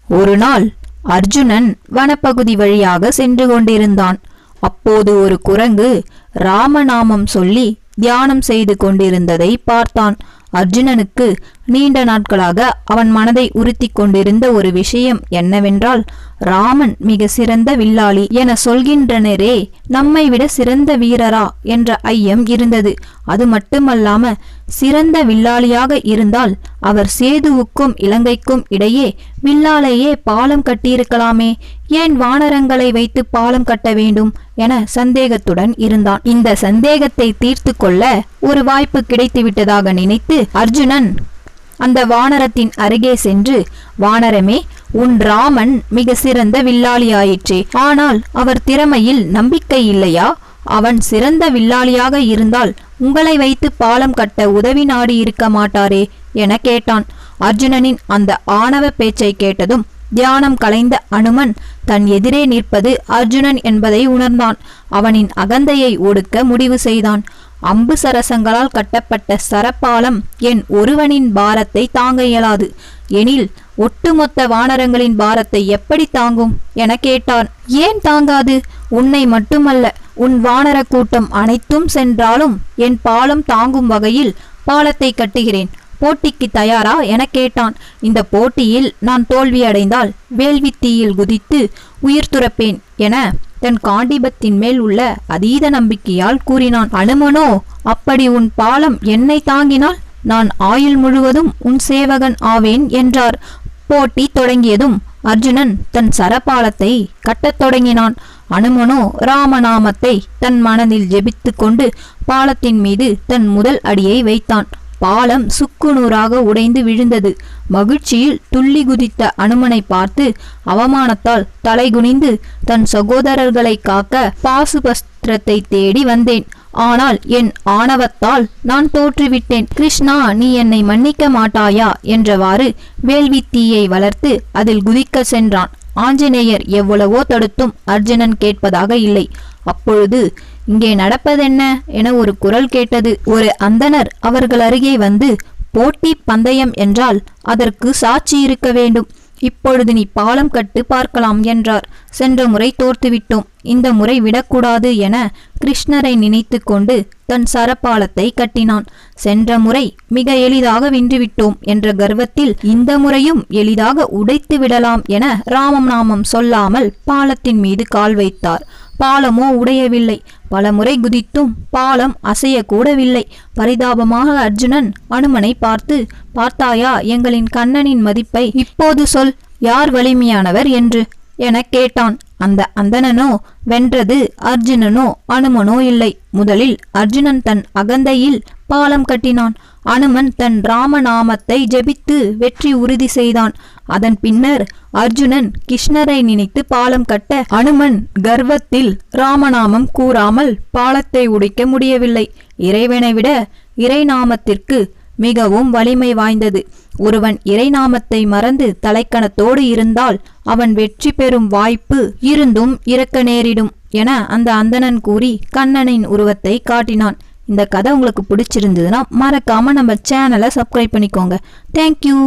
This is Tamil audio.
ஒரு நாள் அர்ஜுனன் வனப்பகுதி வழியாக சென்று கொண்டிருந்தான். அப்போது ஒரு குரங்கு ராமநாமம் சொல்லி தியானம் செய்து கொண்டிருந்ததை பார்த்தான். அர்ஜுனனுக்கு நீண்ட நாட்களாக அவன் மனதை உறுத்தி கொண்டிருந்த ஒரு விஷயம் என்னவென்றால், ராமன் மிக சிறந்த வில்லாளி என சொல்கின்றனரே, நம்மை விட சிறந்த வீரரா என்ற ஐயம் இருந்தது. அது மட்டுமல்லாம சிறந்த வில்லாளியாக இருந்தால் அவர் சேதுவுக்கும் இலங்கைக்கும் இடையே வில்லாலேயே பாலம் கட்டியிருக்கலாமே, ஏன் வானரங்களை வைத்து பாலம் கட்ட வேண்டும் என சந்தேகத்துடன் இருந்தான். இந்த சந்தேகத்தை தீர்த்து கொள்ள ஒரு வாய்ப்பு கிடைத்துவிட்டதாக நினைத்து அர்ஜுனன் அந்த வானரத்தின் அருகே சென்று, வானரமே, உன் ராமன் மிக சிறந்த வில்லாளியாயிற்றே, ஆனால் அவர் திறமையில் நம்பிக்கை இல்லையா? அவன் சிறந்த வில்லாளியாக இருந்தால் உங்களை வைத்து பாலம் கட்ட உதவி நாடி இருக்க மாட்டாரே என கேட்டான். அர்ஜுனனின் அந்த ஆணவ பேச்சை கேட்டதும் தியானம் கலைந்த அனுமன் தன் எதிரே நிற்பது அர்ஜுனன் என்பதை உணர்ந்தான். அவனின் அகந்தையை ஒடுக்க முடிவு செய்தான். அம்பு சரசங்களால் கட்டப்பட்ட சரப்பாலம் என் ஒருவனின் பாரத்தை தாங்க இயலாது, எனில் ஒட்டுமொத்த வானரங்களின் பாரத்தை எப்படி தாங்கும் என கேட்டான். ஏன் தாங்காது? உன்னை மட்டுமல்ல, உன் வானர கூட்டம் அனைத்தும் சென்றாலும் என் பாலம் தாங்கும் வகையில் பாலத்தை கட்டுகிறேன். போட்டிக்கு தயாரா என கேட்டான். இந்த போட்டியில் நான் தோல்வியடைந்தால் வேள்வி தீயில் குதித்து உயிர் துறப்பேன் என தன் காண்டிபத்தின் மேல் உள்ள அதீத நம்பிக்கையால் கூறினான். அனுமனோ, அப்படி உன் பாலம் என்னை தாங்கினால் நான் ஆயுள் முழுவதும் உன் சேவகன் ஆவேன் என்றார். போட்டி தொடங்கியதும் அர்ஜுனன் தன் சரபாலத்தை கட்டத் தொடங்கினான். அனுமனோ ராமநாமத்தை தன் மனதில் ஜெபித்து கொண்டு பாலத்தின் மீது தன் முதல் அடியை வைத்தான். பாலம் சுக்குநூறாக உடைந்து விழுந்தது. மகிழ்ச்சியில் துள்ளி குதித்த அனுமனை பார்த்து அவமானத்தால் தலைகுனிந்து தன் சகோதரர்களை காக்க பாசுபஸ்திரத்தை தேடி வந்தேன். ஆனால் என் ஆணவத்தால் நான் தோற்றுவிட்டேன். கிருஷ்ணா, நீ என்னை மன்னிக்க மாட்டாயா என்றவாறு வேள்வி தீயை வளர்த்து அதில் குதிக்க சென்றான். ஆஞ்சநேயர் எவ்வளவோ தடுத்தும் அர்ஜுனன் கேட்பதாக இல்லை. அப்பொழுது இங்கே நடப்பதென்ன என ஒரு குரல் கேட்டது. ஒரு அந்தணர் அவர்கள் அருகே வந்து, போட்டி பந்தயம் என்றால் அதற்கு சாட்சி இருக்க வேண்டும். இப்பொழுது நீ பாலம் கட்டு பார்க்கலாம் என்றார். சென்ற முறை தோர்த்துவிட்டோம், இந்த முறை விடக்கூடாது என கிருஷ்ணரை நினைத்து கொண்டு தன் சரப்பாலத்தை கட்டினான். சென்ற முறை மிக எளிதாக வென்றுவிட்டோம் என்ற கர்வத்தில் இந்த முறையும் எளிதாக உடைத்து விடலாம் என ராமம் நாமம் சொல்லாமல் பாலத்தின் மீது கால் வைத்தார். பாலமோ உடையவில்லை. பல முறை குதித்தும் பாலம் அசையக்கூடவில்லை. பரிதாபமாக அர்ஜுனன் அனுமனை பார்த்து, பார்த்தாயா எங்களின் கண்ணனின் மதிப்பை? இப்போது சொல், யார் வலிமையானவர் என்று என கேட்டான். அந்த அந்தணனோ, வென்றது அர்ஜுனனோ அனுமனோ இல்லை. முதலில் அர்ஜுனன் தன் அகந்தையில் பாலம் கட்டினான். அனுமன் தன் ராமநாமத்தை ஜெபித்து வெற்றி உறுதி செய்தான். அதன் பின்னர் அர்ஜுனன் கிருஷ்ணரை நினைத்து பாலம் கட்ட அனுமன் கர்வத்தில் ராமநாமம் கூறாமல் பாலத்தை உடைக்க முடியவில்லை. இறைவனை விட இறைநாமத்திற்கு மிகவும் வலிமை வாய்ந்தது. ஒருவன் இறைநாமத்தை மறந்து தலைக்கணத்தோடு இருந்தால் அவன் வெற்றி பெறும் வாய்ப்பு இருந்தும் இறக்க நேரிடும் என அந்த அந்தணன் கூறி கண்ணனின் உருவத்தை காட்டினான். இந்த கதை உங்களுக்கு பிடிச்சிருந்ததுன்னா மறக்காம நம்ம சேனலை சப்ஸ்கிரைப் பண்ணிக்கோங்க. தேங்க்யூ.